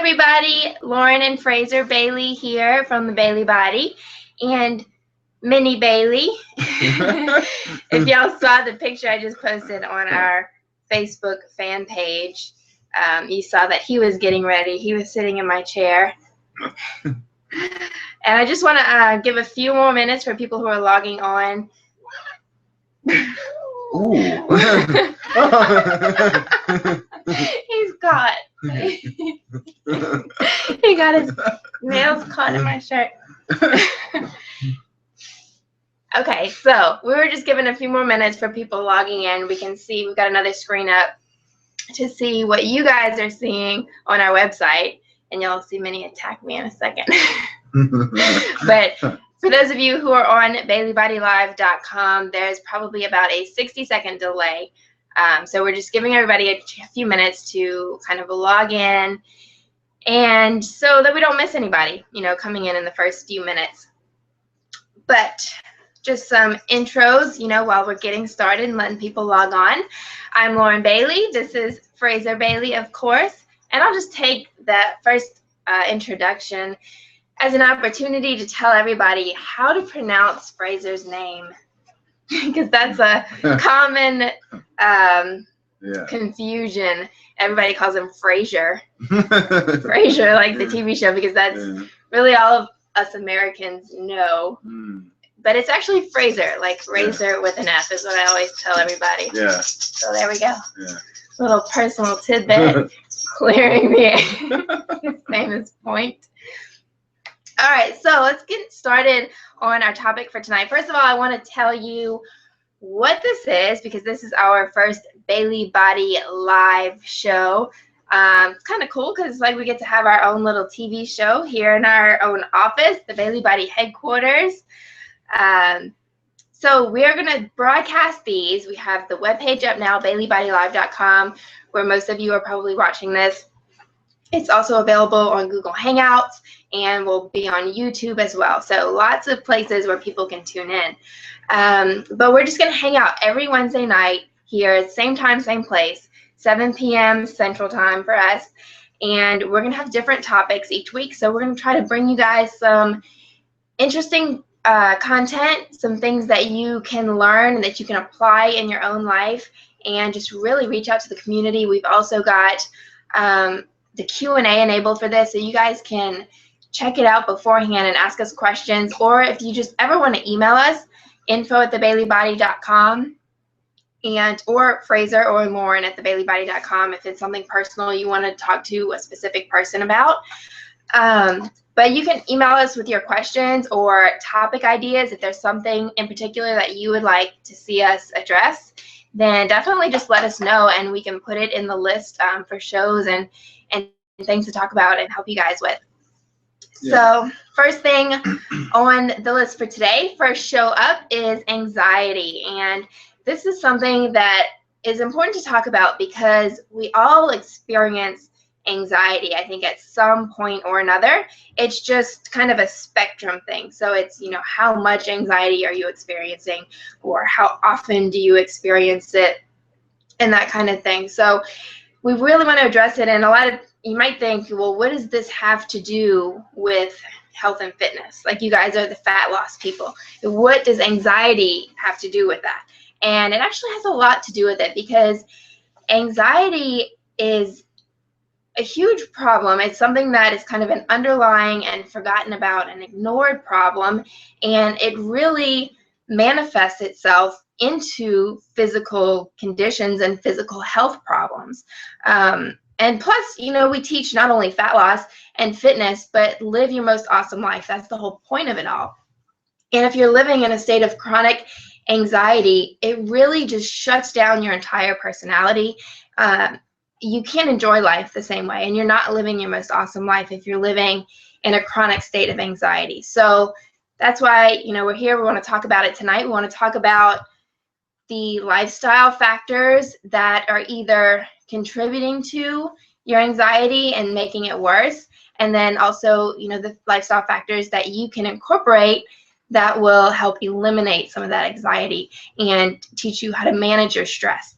everybody, Lauren and Fraser Bayley here from the Bayley Body and Mini Bayley. If y'all saw the picture I just posted on our Facebook fan page, you saw that he was getting ready. He was sitting in my chair. And I just want to give a few more minutes for people who are logging on. Ooh. He's caught. He got his nails caught in my shirt. Okay, so we were just giving a few more minutes for people logging in. We can see we've got another screen up to see what you guys are seeing on our website, and you'll see Minnie attack me in a second. But for those of you who are on BayleyBodyLive.com, there's probably about a 60-second delay. So we're just giving everybody a few minutes to kind of log in, and so that we don't miss anybody, coming in the first few minutes. But just some intros, while we're getting started and letting people log on. I'm Lauren Bayley. This is Fraser Bayley, of course. And I'll just take that first introduction as an opportunity to tell everybody how to pronounce Fraser's name, because that's a common confusion. Everybody calls him Frasier. Frasier, like the TV show, because that's really all of us Americans know. But it's actually Fraser, like razor with an F is what I always tell everybody. Yeah. So there we go. Yeah. Little personal tidbit, clearing the famous point. All right, so let's get started on our topic for tonight. First of all, I want to tell you what this is, because this is our first Bayley Body Live show. It's kind of cool because we get to have our own little TV show here in our own office, the Bayley Body headquarters. So we are going to broadcast these. We have the webpage up now, BayleyBodyLive.com, where most of you are probably watching this. It's also available on Google Hangouts and will be on YouTube as well. So lots of places where people can tune in. But we're just going to hang out every Wednesday night here, same time, same place, 7 p.m. Central Time for us. And we're going to have different topics each week. So we're going to try to bring you guys some interesting content, some things that you can learn and that you can apply in your own life, and just really reach out to the community. We've also got the Q&A enabled for this, so you guys can check it out beforehand and ask us questions, or if you just ever want to email us, info@thebayleybody.com, and or Fraser or Lauren at thebayleybody.com if it's something personal you want to talk to a specific person about. But you can email us with your questions or topic ideas. If there's something in particular that you would like to see us address, then definitely just let us know, and we can put it in the list for shows and things to talk about and help you guys with. Yeah. So first thing on the list for today, first show up, is anxiety. And this is something that is important to talk about because we all experience anxiety, I think, at some point or another. It's just kind of a spectrum thing. So it's, how much anxiety are you experiencing, or how often do you experience it, and that kind of thing. So we really want to address it. And you might think, well, what does this have to do with health and fitness? Like, you guys are the fat loss people. What does anxiety have to do with that? And it actually has a lot to do with it, because anxiety is a huge problem. It's something that is kind of an underlying and forgotten about and ignored problem, and it really manifests itself into physical conditions and physical health problems. And plus, we teach not only fat loss and fitness, but live your most awesome life. That's the whole point of it all. And if you're living in a state of chronic anxiety, it really just shuts down your entire personality. You can't enjoy life the same way, and you're not living your most awesome life if you're living in a chronic state of anxiety. So that's why, we're here. We want to talk about it tonight. We want to talk about the lifestyle factors that are either contributing to your anxiety and making it worse, and then also, the lifestyle factors that you can incorporate that will help eliminate some of that anxiety and teach you how to manage your stress.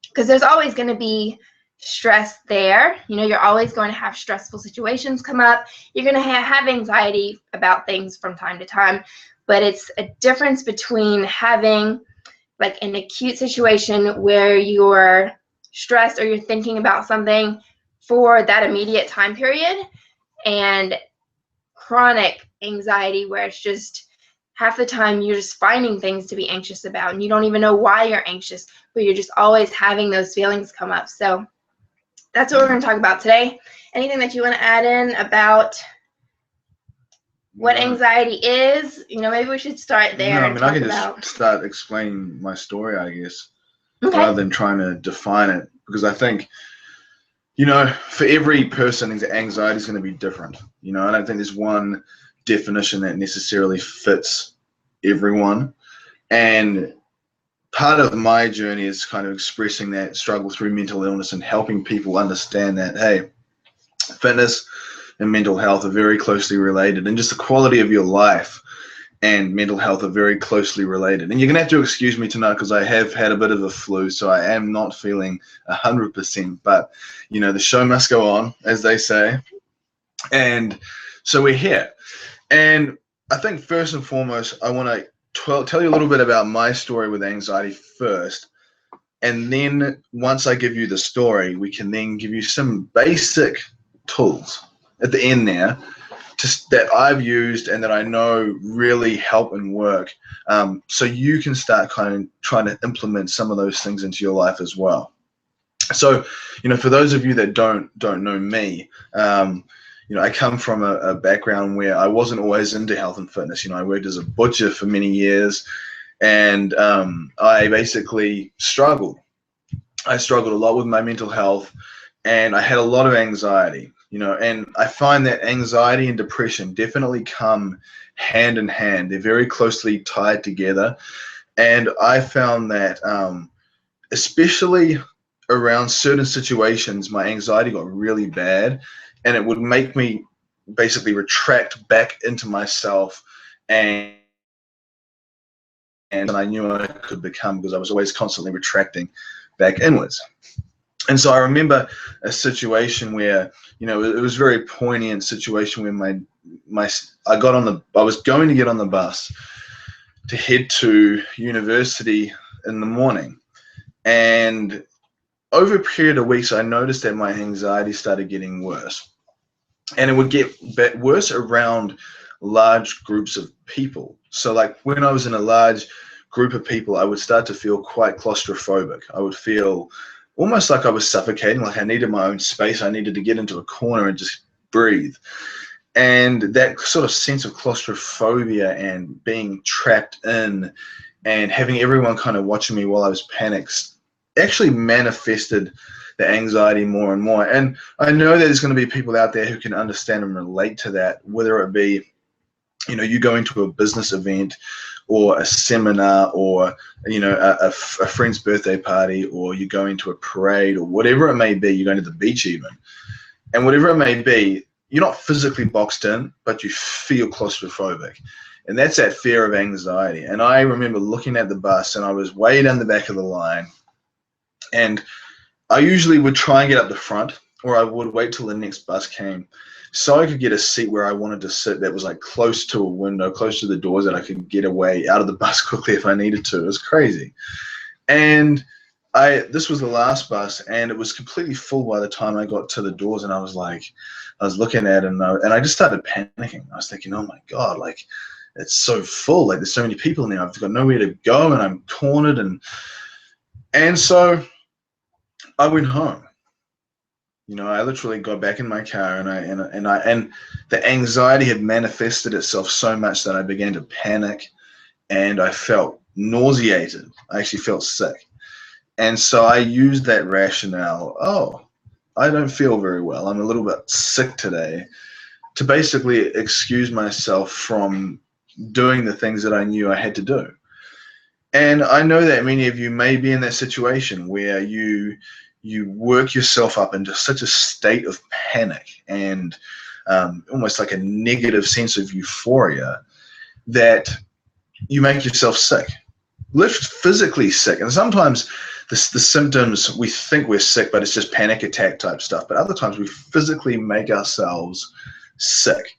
Because there's always going to be stress there. You know, you're always going to have stressful situations come up. You're going to have anxiety about things from time to time, but it's a difference between having like an acute situation where you're stressed or you're thinking about something for that immediate time period, and chronic anxiety where it's just half the time you're just finding things to be anxious about and you don't even know why you're anxious, but you're just always having those feelings come up. So that's what we're going to talk about today. Anything that you want to add in about what anxiety is? You know, maybe we should start there. No, I mean, I can just start explaining my story, I guess, Okay. rather than trying to define it, because I think, you know, for every person, anxiety is going to be different. You know, I don't think there's one definition that necessarily fits everyone. And part of my journey is kind of expressing that struggle through mental illness and helping people understand that, hey, fitness and mental health are very closely related, and just the quality of your life and mental health are very closely related. And you're gonna have to excuse me tonight because I have had a bit of a flu, so I am not feeling 100%, but you know, the show must go on, as they say. And so we're here. And I think first and foremost, I want to tell you a little bit about my story with anxiety first. And then once I give you the story, we can then give you some basic tools at the end there that I've used and that I know really help and work, so you can start kind of trying to implement some of those things into your life as well. So, you know, for those of you that don't know me, you know, I come from a background where I wasn't always into health and fitness. You know, I worked as a butcher for many years, and I basically struggled. I struggled a lot with my mental health, and I had a lot of anxiety. You know, and I find that anxiety and depression definitely come hand in hand. They're very closely tied together. And I found that especially around certain situations, my anxiety got really bad, and it would make me basically retract back into myself, and I knew I could become, because I was always constantly retracting back inwards. And so I remember a situation where, you know, it was a very poignant situation where I was going to get on the bus to head to university in the morning. And over a period of weeks, I noticed that my anxiety started getting worse. And it would get worse around large groups of people. So like when I was in a large group of people, I would start to feel quite claustrophobic. I would feel almost like I was suffocating, like I needed my own space. I needed to get into a corner and just breathe. And that sort of sense of claustrophobia and being trapped in and having everyone kind of watching me while I was panicked actually manifested the anxiety more and more. And I know that there's going to be people out there who can understand and relate to that, whether it be, you know, you go into a business event or a seminar, or, you know, a friend's birthday party, or you go into a parade, or whatever it may be, you're going to the beach even, and whatever it may be, you're not physically boxed in, but you feel claustrophobic, and that's that fear of anxiety. And I remember looking at the bus, and I was way down the back of the line, and I usually would try and get up the front, or I would wait till the next bus came, so I could get a seat where I wanted to sit that was like close to a window, close to the doors, that I could get away out of the bus quickly if I needed to. It was crazy. And this was the last bus, and it was completely full by the time I got to the doors, and I was looking at it, and I just started panicking. I was thinking, oh my God, like, it's so full, like there's so many people now, I've got nowhere to go, and I'm cornered. And so I went home. You know, I literally got back in my car, and the anxiety had manifested itself so much that I began to panic, and I felt nauseated. I actually felt sick. And so I used that rationale, oh, I don't feel very well, I'm a little bit sick today, to basically excuse myself from doing the things that I knew I had to do. And I know that many of you may be in that situation where you work yourself up into such a state of panic and almost like a negative sense of euphoria that you make yourself sick, physically sick. And sometimes the symptoms, we think we're sick, but it's just panic attack type stuff. But other times we physically make ourselves sick.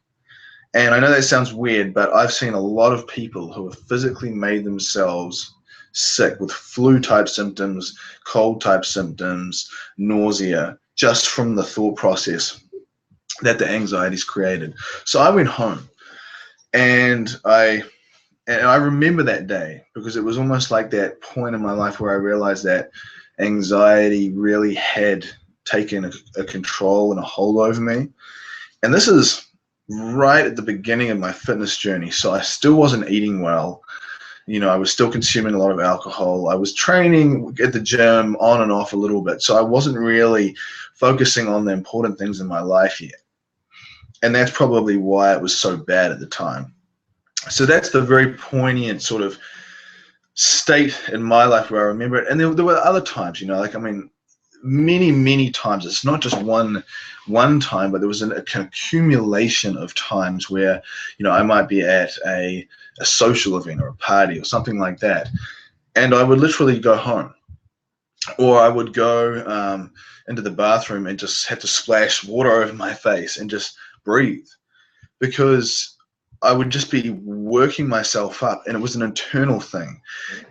And I know that sounds weird, but I've seen a lot of people who have physically made themselves sick with flu type symptoms, cold type symptoms, nausea, just from the thought process that the anxiety's created. So I went home, and I remember that day, because it was almost like that point in my life where I realized that anxiety really had taken a control and a hold over me. And this is right at the beginning of my fitness journey. So I still wasn't eating well. I was still consuming a lot of alcohol. I was training at the gym on and off a little bit. So I wasn't really focusing on the important things in my life yet. And that's probably why it was so bad at the time. So that's the very poignant sort of state in my life where I remember it. And there were other times, many times. It's not just one time, but there was an accumulation of times where, I might be at a social event or a party or something like that, and I would literally go home, or I would go into the bathroom and just have to splash water over my face and just breathe, because I would just be working myself up, and it was an internal thing.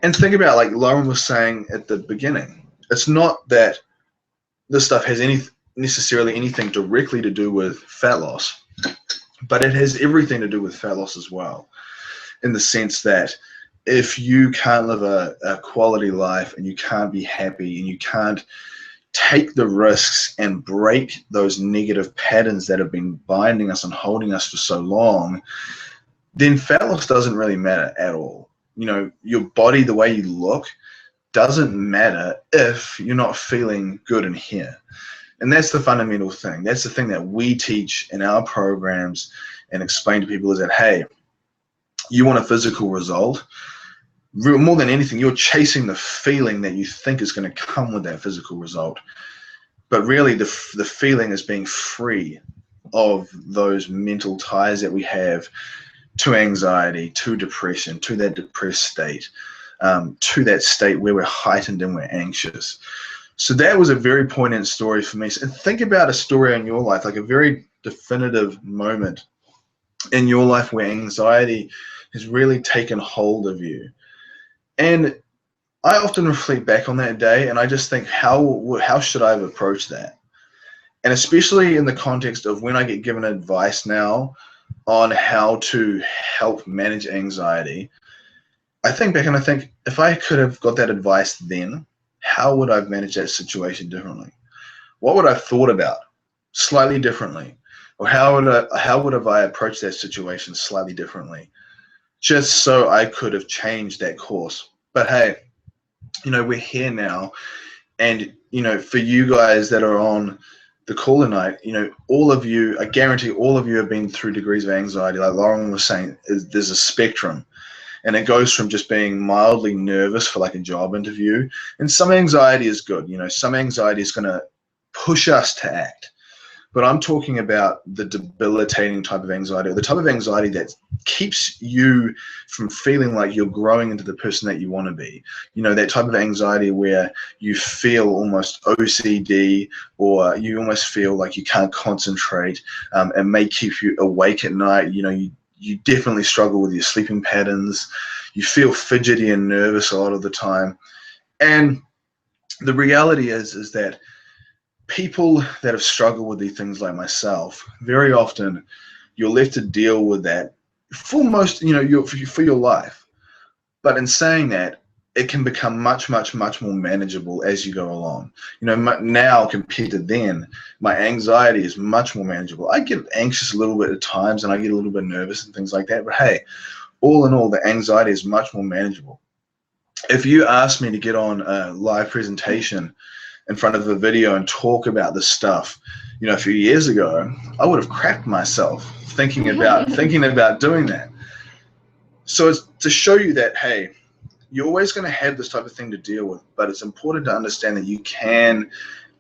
And think about, like Lauren was saying at the beginning, it's not that this stuff has necessarily anything directly to do with fat loss, but it has everything to do with fat loss as well, in the sense that if you can't live a quality life, and you can't be happy, and you can't take the risks and break those negative patterns that have been binding us and holding us for so long, then fat loss doesn't really matter at all. Your body, the way you look, doesn't matter if you're not feeling good in here. And that's the fundamental thing. That's the thing that we teach in our programs and explain to people, is that, hey, you want a physical result. More than anything, you're chasing the feeling that you think is going to come with that physical result. But really, the feeling is being free of those mental ties that we have to anxiety, to depression, to that depressed state, to that state where we're heightened and we're anxious. So that was a very poignant story for me. And think about a story in your life, like a very definitive moment in your life where anxiety has really taken hold of you. And I often reflect back on that day, and I just think, how should I have approached that? And especially in the context of when I get given advice now on how to help manage anxiety, I think back and I think, if I could have got that advice then, how would I have managed that situation differently? What would I have thought about slightly differently? Or how would have I approached that situation slightly differently? Just so I could have changed that course. But hey, we're here now. And, for you guys that are on the call tonight, all of you, I guarantee all of you have been through degrees of anxiety. Like Lauren was saying, there's a spectrum. And it goes from just being mildly nervous for like a job interview. And some anxiety is good. Some anxiety is going to push us to act. But I'm talking about the debilitating type of anxiety, or the type of anxiety that keeps you from feeling like you're growing into the person that you want to be. That type of anxiety where you feel almost OCD, or you almost feel like you can't concentrate, and may keep you awake at night. You definitely struggle with your sleeping patterns. You feel fidgety and nervous a lot of the time. And the reality is that people that have struggled with these things like myself, very often you're left to deal with that for most, for your life. But in saying that, it can become much, much, much more manageable as you go along. Now compared to then, my anxiety is much more manageable. I get anxious a little bit at times, and I get a little bit nervous and things like that. But hey, all in all, the anxiety is much more manageable. If you asked me to get on a live presentation in front of a video and talk about this stuff, a few years ago, I would have crapped myself thinking about doing that. So it's to show you that, hey, you're always going to have this type of thing to deal with, but it's important to understand that you can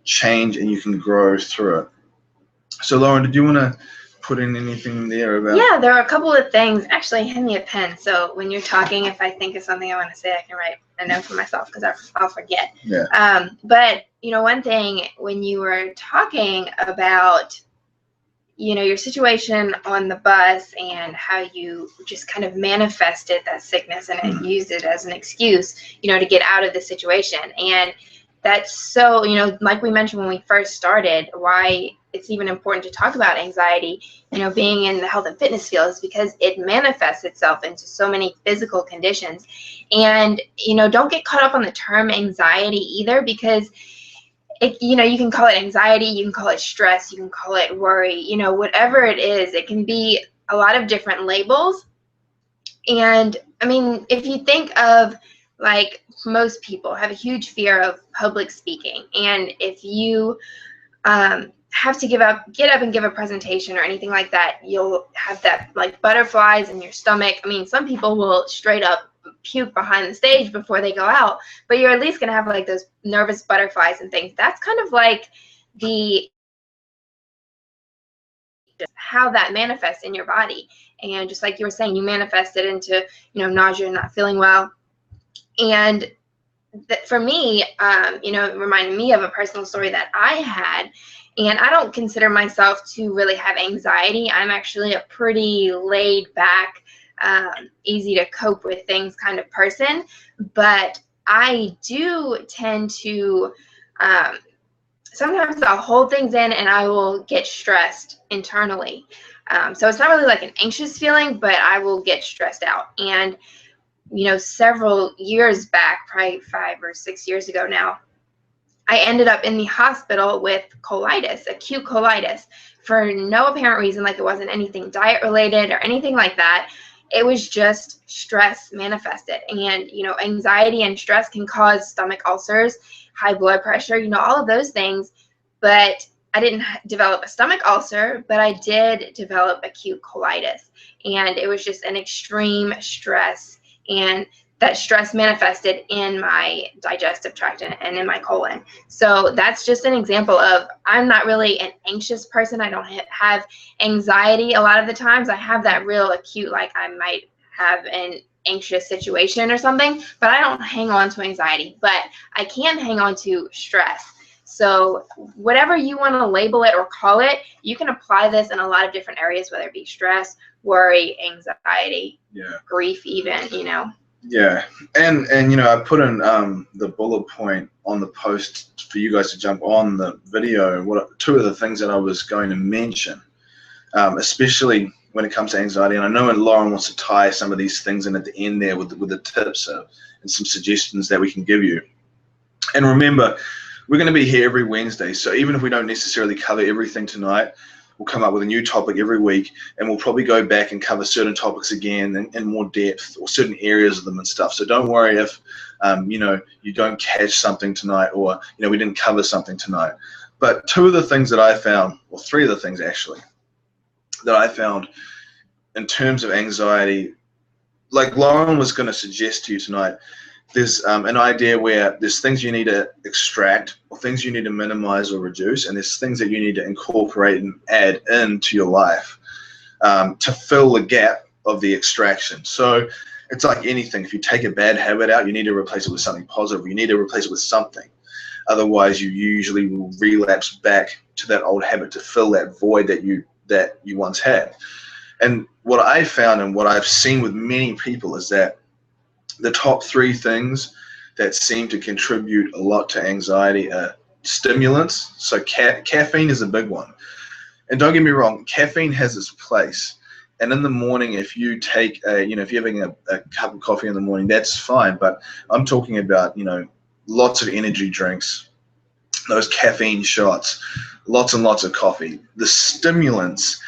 change and you can grow through it. So Lauren, did you want to put in anything there about? Yeah, there are a couple of things. Actually, hand me a pen. So when you're talking, if I think of something I want to say, I can write a note for myself because I'll forget. Yeah. But, one thing when you were talking about, your situation on the bus and how you just kind of manifested that sickness and used it as an excuse, to get out of the situation. And that's so, like we mentioned when we first started, why it's even important to talk about anxiety, being in the health and fitness field is because it manifests itself into so many physical conditions. And, don't get caught up on the term anxiety either, because you can call it anxiety, you can call it stress, you can call it worry, whatever it is, it can be a lot of different labels. And I mean, if you think of, like, most people have a huge fear of public speaking, and if you have to get up and give a presentation or anything like that, you'll have that, like, butterflies in your stomach. I mean, some people will straight up puke behind the stage before they go out, but you're at least going to have, like, those nervous butterflies and things. That's kind of like how that manifests in your body. And just like you were saying, you manifest it into, nausea and not feeling well. And for me, it reminded me of a personal story that I had. And I don't consider myself to really have anxiety. I'm actually a pretty laid back, easy to cope with things kind of person. But I do tend to, sometimes I'll hold things in and I will get stressed internally. So it's not really like an anxious feeling, but I will get stressed out. And, several years back, probably 5 or 6 years ago now, I ended up in the hospital with colitis, acute colitis, for no apparent reason. Like, it wasn't anything diet related or anything like that. It was just stress manifested. And, anxiety and stress can cause stomach ulcers, high blood pressure, all of those things. But I didn't develop a stomach ulcer, but I did develop acute colitis. And it was just an extreme stress. And that stress manifested in my digestive tract and in my colon. So that's just an example of, I'm not really an anxious person. I don't have anxiety a lot of the times. I have that real acute, like I might have an anxious situation or something, but I don't hang on to anxiety. But I can hang on to stress. So whatever you want to label it or call it, you can apply this in a lot of different areas, whether it be stress, worry, anxiety, grief even, Yeah, and I put in the bullet point on the post for you guys to jump on the video. Two of the things that I was going to mention, especially when it comes to anxiety, and I know Lauren wants to tie some of these things in at the end there with the tips and some suggestions that we can give you. And remember, we're going to be here every Wednesday, so even if we don't necessarily cover everything tonight, we'll come up with a new topic every week, and we'll probably go back and cover certain topics again in more depth, or certain areas of them and stuff. So don't worry if you don't catch something tonight, or we didn't cover something tonight. But two of the things that I found, or three of the things actually, that I found in terms of anxiety, like Lauren was going to suggest to you tonight, there's an idea where there's things you need to extract, or things you need to minimize or reduce, and there's things that you need to incorporate and add into your life to fill the gap of the extraction. So it's like anything. If you take a bad habit out, you need to replace it with something positive. You need to replace it with something. Otherwise, you usually will relapse back to that old habit to fill that void that you once had. And what I found and what I've seen with many people is that the top three things that seem to contribute a lot to anxiety are stimulants. So caffeine is a big one. And don't get me wrong, caffeine has its place. And in the morning, if you take if you're having a cup of coffee in the morning, that's fine. But I'm talking about, lots of energy drinks, those caffeine shots, lots and lots of coffee. The stimulants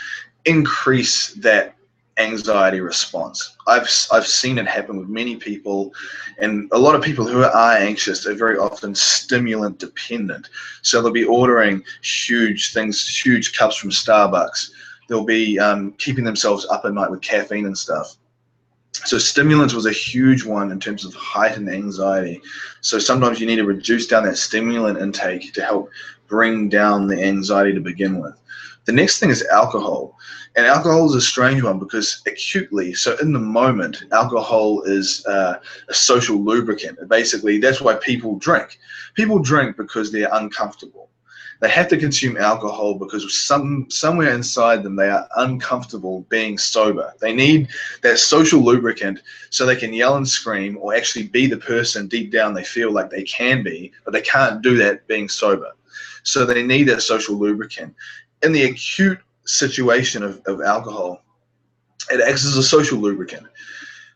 increase that anxiety response. I've seen it happen with many people, and a lot of people who are anxious are very often stimulant dependent. So they'll be ordering huge cups from Starbucks. They'll be keeping themselves up at night with caffeine and stuff. So stimulants was a huge one in terms of heightened anxiety. So sometimes you need to reduce down that stimulant intake to help bring down the anxiety to begin with. The next thing is alcohol. And alcohol is a strange one because acutely, so in the moment, alcohol is a social lubricant. Basically, that's why people drink. People drink because they're uncomfortable. They have to consume alcohol because somewhere inside them they are uncomfortable being sober. They need that social lubricant so they can yell and scream or actually be the person deep down they feel like they can be, but they can't do that being sober. So they need that social lubricant. In the acute situation of alcohol, it acts as a social lubricant.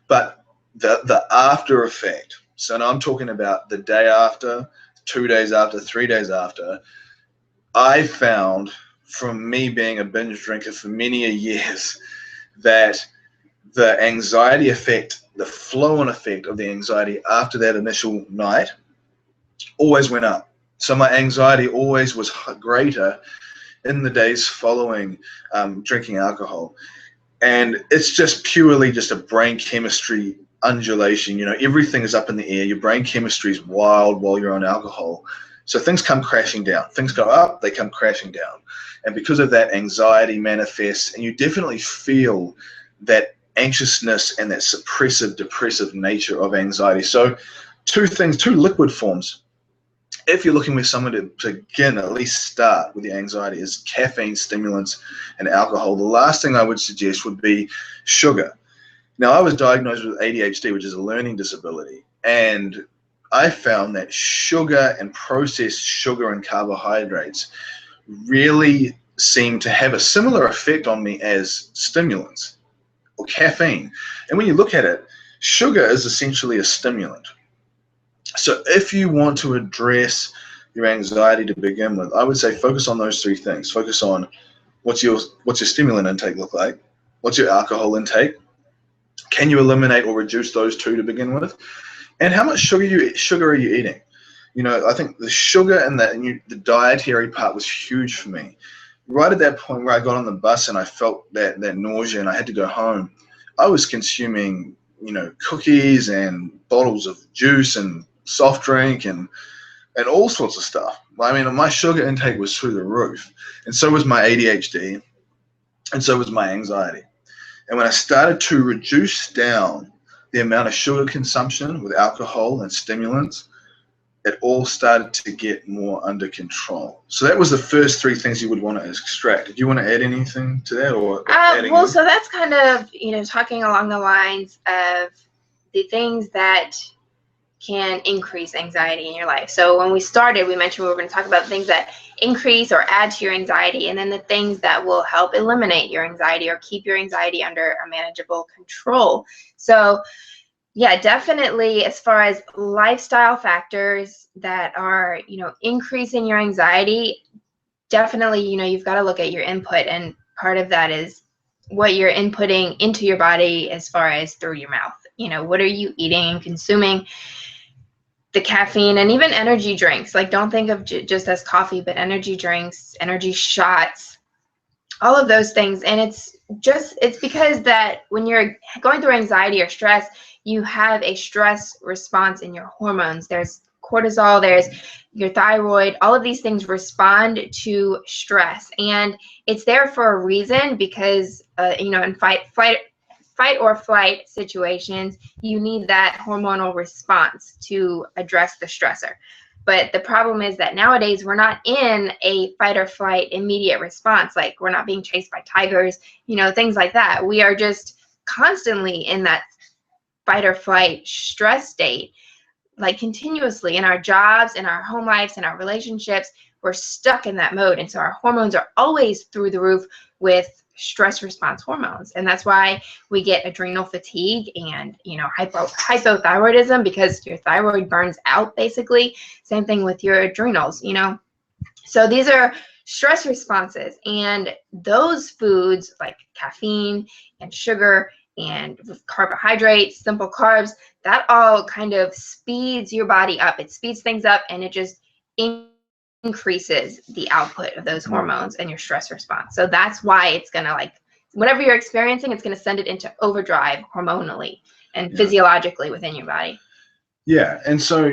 But the after effect, so now I'm talking about the day after, 2 days after, 3 days after, I found from me being a binge drinker for many years that the anxiety effect, the flow-on effect of the anxiety after that initial night always went up. So my anxiety always was greater in the days following drinking alcohol. And it's just purely just a brain chemistry undulation. You know, everything is up in the air. Your brain chemistry is wild while you're on alcohol. So things come crashing down. Things go up, they come crashing down. And because of that, anxiety manifests, and you definitely feel that anxiousness and that suppressive, depressive nature of anxiety. So two liquid forms. If you're looking with someone to begin, at least start with the anxiety, is caffeine, stimulants, and alcohol. The last thing I would suggest would be sugar. Now, I was diagnosed with ADHD, which is a learning disability, and I found that sugar and processed sugar and carbohydrates really seem to have a similar effect on me as stimulants or caffeine. And when you look at it, sugar is essentially a stimulant. So if you want to address your anxiety to begin with, I would say focus on those three things. Focus on what's your stimulant intake look like? What's your alcohol intake? Can you eliminate or reduce those two to begin with? And how much sugar are you eating? You know, I think the sugar and the dietary part was huge for me. Right at that point where I got on the bus and I felt that nausea and I had to go home, I was consuming, you know, cookies and bottles of juice and soft drink and all sorts of stuff. I mean, my sugar intake was through the roof, and so was my ADHD, and so was my anxiety. And when I started to reduce down the amount of sugar consumption with alcohol and stimulants, it all started to get more under control. So that was the first three things you would want to extract. Did you want to add anything to that, or well, so that's kind of, you know, talking along the lines of the things that can increase anxiety in your life. So when we started, we mentioned we were going to talk about things that increase or add to your anxiety, and then the things that will help eliminate your anxiety or keep your anxiety under a manageable control. So yeah, definitely, as far as lifestyle factors that are, you know, increasing your anxiety, definitely, you know, you've got to look at your input, and part of that is what you're inputting into your body as far as through your mouth. You know, what are you eating and consuming? The caffeine and even energy drinks, like don't think of just as coffee, but energy drinks, energy shots, all of those things. And it's because that when you're going through anxiety or stress, you have a stress response in your hormones. There's cortisol, there's your thyroid, all of these things respond to stress, and it's there for a reason, because you know, in fight or flight situations, you need that hormonal response to address the stressor. But the problem is that nowadays we're not in a fight or flight immediate response. Like, we're not being chased by tigers, you know, things like that. We are just constantly in that fight or flight stress state, like continuously in our jobs, in our home lives, in our relationships. We're stuck in that mode. And so our hormones are always through the roof with stress response hormones. And that's why we get adrenal fatigue and, you know, hypothyroidism, because your thyroid burns out, basically. Same thing with your adrenals, you know. So these are stress responses, and those foods like caffeine and sugar and carbohydrates, simple carbs, that all kind of speeds your body up. It speeds things up, and it just increases the output of those hormones and your stress response. So that's why it's going to like whatever you're experiencing, it's going to send it into overdrive hormonally and physiologically within your body. Yeah, and so,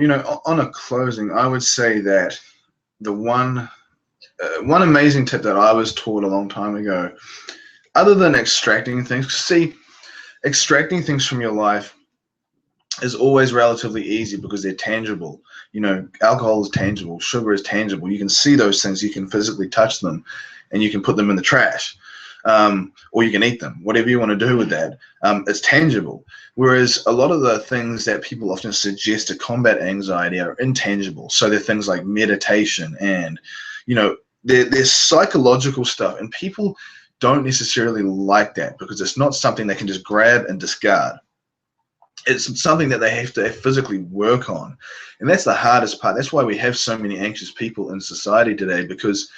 on a closing, I would say that the one amazing tip that I was taught a long time ago, other than extracting things, see, extracting things from your life is always relatively easy because they're tangible. Alcohol is tangible, sugar is tangible. You can see those things, you can physically touch them, and you can put them in the trash. Or you can eat them, whatever you want to do with that. It's tangible. Whereas a lot of the things that people often suggest to combat anxiety are intangible. So they're things like meditation and, there's psychological stuff. And people don't necessarily like that because it's not something they can just grab and discard. It's something that they have to physically work on. And that's the hardest part. That's why we have so many anxious people in society today, because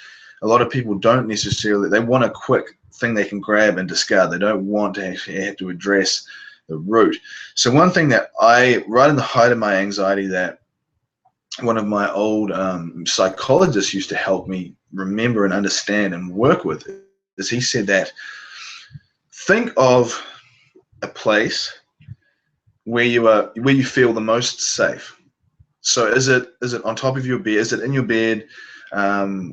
a lot of people don't necessarily, they want a quick thing they can grab and discard. They don't want to actually have to address the root. So one thing that right in the height of my anxiety, that one of my old psychologists used to help me remember and understand and work with, is he said that, think of a place where you feel the most safe. So is it on top of your bed? Is it in your bed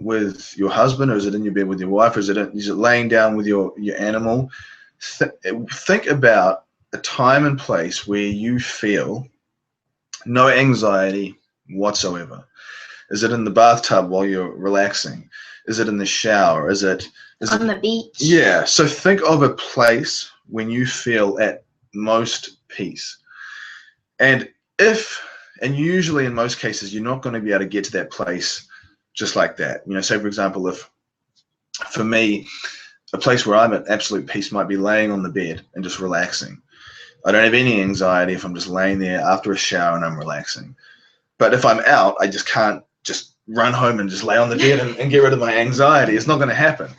with your husband, or is it in your bed with your wife, or is it laying down with your animal? Think about a time and place where you feel no anxiety whatsoever. Is it in the bathtub while you're relaxing? Is it in the shower? Is it on the beach? Yeah. So think of a place when you feel at most peace. And usually in most cases, you're not going to be able to get to that place just like that. Say for example, for me, a place where I'm at absolute peace might be laying on the bed and just relaxing. I don't have any anxiety if I'm just laying there after a shower and I'm relaxing. But if I'm out, I just can't just run home and just lay on the bed and get rid of my anxiety. It's not going to happen.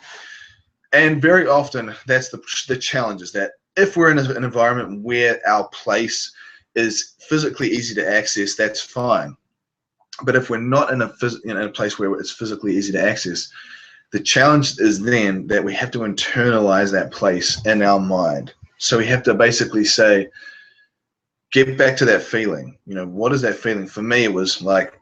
And very often that's the challenge, is that if we're in an environment where our place is physically easy to access, that's fine. But if we're not in a place where it's physically easy to access, the challenge is then that we have to internalize that place in our mind. So we have to basically say, get back to that feeling. What is that feeling? For me, it was like,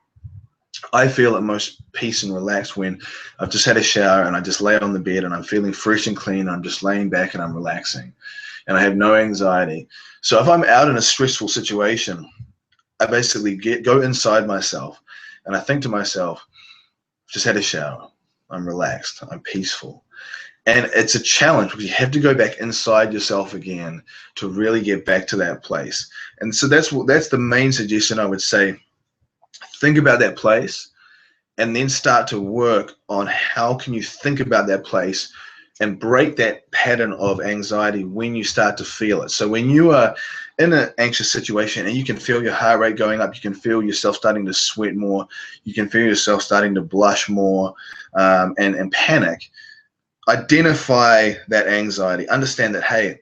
I feel at most peace and relaxed when I've just had a shower and I just lay on the bed and I'm feeling fresh and clean. I'm just laying back and I'm relaxing and I have no anxiety. So if I'm out in a stressful situation, I basically go inside myself and I think to myself, just had a shower. I'm relaxed. I'm peaceful. And it's a challenge because you have to go back inside yourself again to really get back to that place. And so that's the main suggestion I would say. Think about that place and then start to work on how can you think about that place and break that pattern of anxiety when you start to feel it. So when you are in an anxious situation and you can feel your heart rate going up, you can feel yourself starting to sweat more, you can feel yourself starting to blush more and panic, identify that anxiety. Understand that, hey,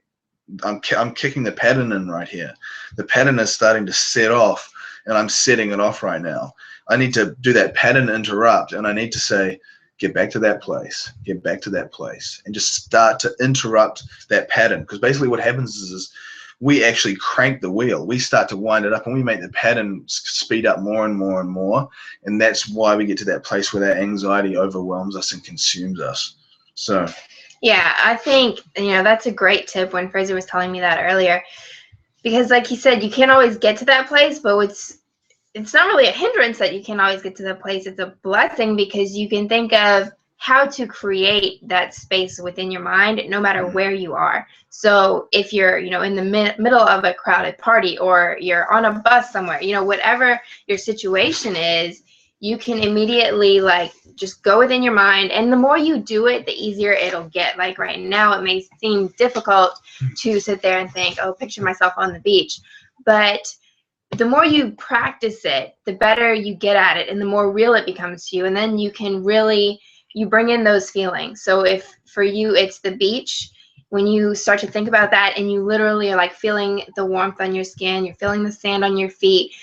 I'm kicking the pattern in right here. The pattern is starting to set off and I'm setting it off right now. I need to do that pattern interrupt, and I need to say, get back to that place, get back to that place, and just start to interrupt that pattern. Because basically what happens is we actually crank the wheel. We start to wind it up and we make the pattern speed up more and more and more. And that's why we get to that place where that anxiety overwhelms us and consumes us. So yeah, I think, that's a great tip when Fraser was telling me that earlier. Because like he said, you can't always get to that place, but it's not really a hindrance that you can't always get to that place. It's a blessing because you can think of how to create that space within your mind no matter where you are. So if you're, in the middle of a crowded party or you're on a bus somewhere, whatever your situation is, you can immediately just go within your mind. And the more you do it, the easier it'll get. Like right now, it may seem difficult to sit there and think, oh, picture myself on the beach. But the more you practice it, the better you get at it and the more real it becomes to you. And then you can you bring in those feelings. So if for you, it's the beach, when you start to think about that and you literally are feeling the warmth on your skin, you're feeling the sand on your feet,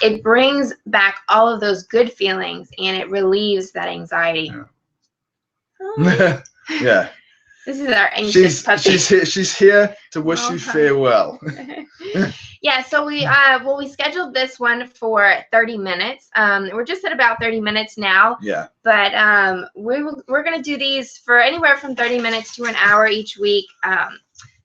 it brings back all of those good feelings and it relieves that anxiety. Yeah. Yeah. This is our anxious puppy. She's here to wish you farewell. Yeah, so we scheduled this one for 30 minutes. We're just at about 30 minutes now. Yeah. But we're gonna do these for anywhere from 30 minutes to an hour each week.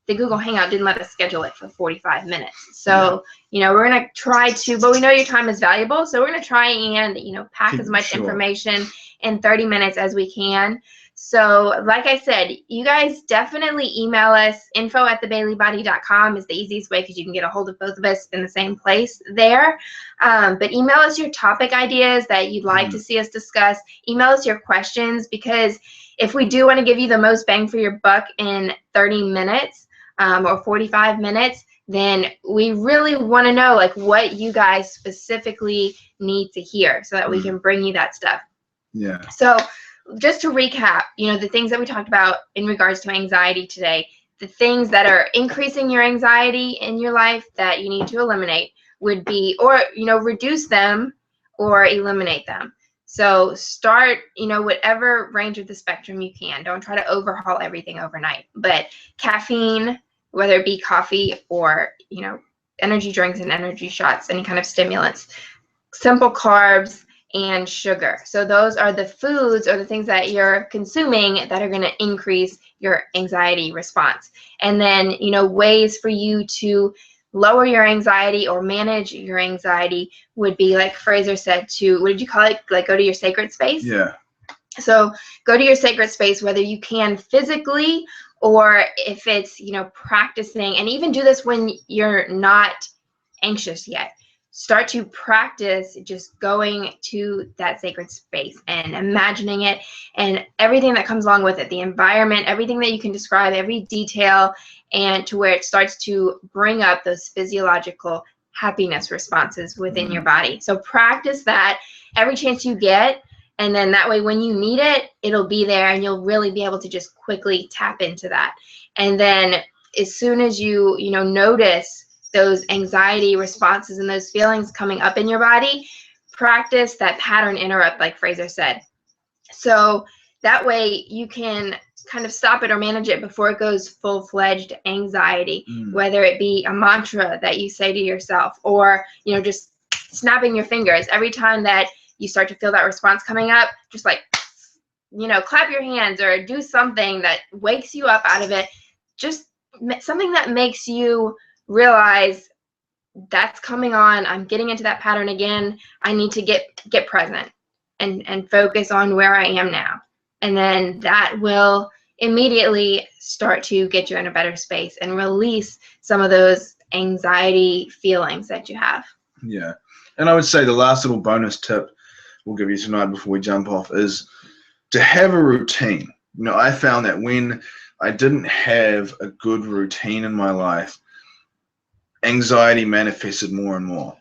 The Google Hangout didn't let us schedule it for 45 minutes. So, you know, we're going to try to, but we know your time is valuable. So we're going to try and, you know, pack as much information in 30 minutes as we can. So like I said, you guys definitely email us. info@thebayleybody.com is the easiest way because you can get a hold of both of us in the same place there. But email us your topic ideas that you'd like to see us discuss. Email us your questions, because if we do want to give you the most bang for your buck in 30 minutes, or 45 minutes, then we really want to know like what you guys specifically need to hear so that we can bring you that stuff. Yeah. So just to recap, you know, the things that we talked about in regards to anxiety today, the things that are increasing your anxiety in your life that you need to eliminate would be, or, you know, reduce them or eliminate them. So start, you know, whatever range of the spectrum you can. Don't try to overhaul everything overnight. But caffeine, whether it be coffee or, you know, energy drinks and energy shots, any kind of stimulants, simple carbs, and sugar. So those are the foods or the things that you're consuming that are going to increase your anxiety response. And then, you know, ways for you to lower your anxiety or manage your anxiety would be, like Fraser said, to, what did you call it? Like, go to your sacred space? Yeah. So go to your sacred space, whether you can physically or if it's, you know, practicing, and even do this when you're not anxious yet. Start to practice just going to that sacred space and imagining it and everything that comes along with it, the environment, everything that you can describe, every detail, and to where it starts to bring up those physiological happiness responses within your body. So practice that every chance you get, and then that way when you need it, it'll be there and you'll really be able to just quickly tap into that. And then as soon as you notice those anxiety responses and those feelings coming up in your body, practice that pattern interrupt, like Fraser said. So that way you can kind of stop it or manage it before it goes full-fledged anxiety, whether it be a mantra that you say to yourself, or, you know, just snapping your fingers every time that you start to feel that response coming up. Just like, you know, clap your hands or do something that wakes you up out of it. Just something that makes you realize that's coming on. I'm getting into that pattern again. I need to get present and focus on where I am now. And then that will immediately start to get you in a better space and release some of those anxiety feelings that you have. Yeah. And I would say the last little bonus tip we'll give you tonight before we jump off is to have a routine. You know, I found that when I didn't have a good routine in my life, anxiety manifested more and more.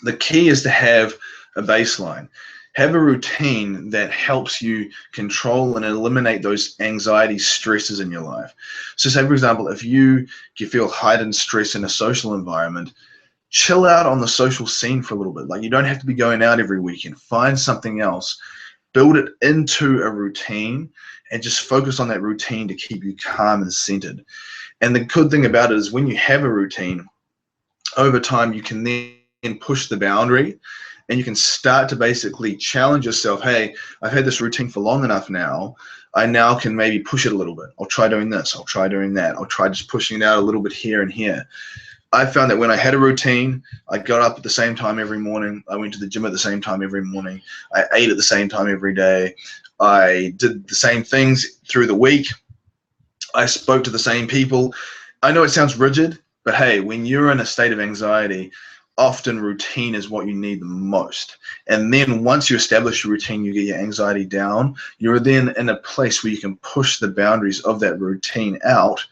The key is to have a baseline. Have a routine that helps you control and eliminate those anxiety stresses in your life. So say, for example, if you feel heightened stress in a social environment, chill out on the social scene for a little bit. Like, you don't have to be going out every weekend. Find something else. Build it into a routine and just focus on that routine to keep you calm and centered. And the good thing about it is when you have a routine, over time you can then push the boundary and you can start to basically challenge yourself. Hey, I've had this routine for long enough now. I now can maybe push it a little bit. I'll try doing this. I'll try doing that. I'll try just pushing it out a little bit here and here. I found that when I had a routine, I got up at the same time every morning. I went to the gym at the same time every morning. I ate at the same time every day. I did the same things through the week. I spoke to the same people. I know it sounds rigid, but hey, when you're in a state of anxiety, often routine is what you need the most. And then once you establish your routine, you get your anxiety down, you're then in a place where you can push the boundaries of that routine out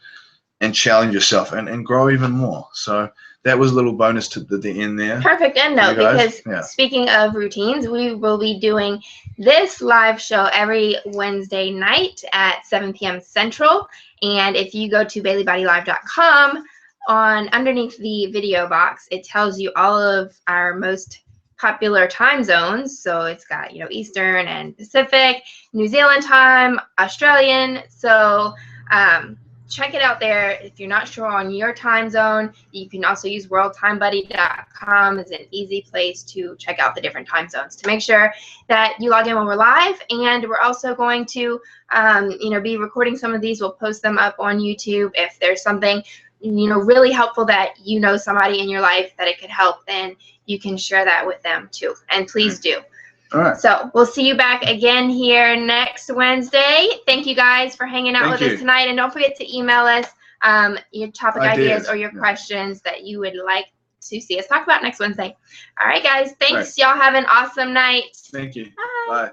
and challenge yourself and grow even more. So that was a little bonus to the end there. Perfect end note, because speaking of routines, we will be doing this live show every Wednesday night at 7 p.m. Central. And if you go to BayleyBodyLive.com, underneath the video box, it tells you all of our most popular time zones. So it's got, Eastern and Pacific, New Zealand time, Australian. So check it out there. If you're not sure on your time zone, you can also use worldtimebuddy.com as an easy place to check out the different time zones to make sure that you log in when we're live. And we're also going to, be recording some of these. We'll post them up on YouTube. If there's something, really helpful that somebody in your life that it could help, then you can share that with them too. And please do. All right. So we'll see you back again here next Wednesday. Thank you guys for hanging out with us tonight. And don't forget to email us your topic ideas or your questions that you would like to see us talk about next Wednesday. All right, guys. Thanks. Y'all have an awesome night. Thank you. Bye. Bye.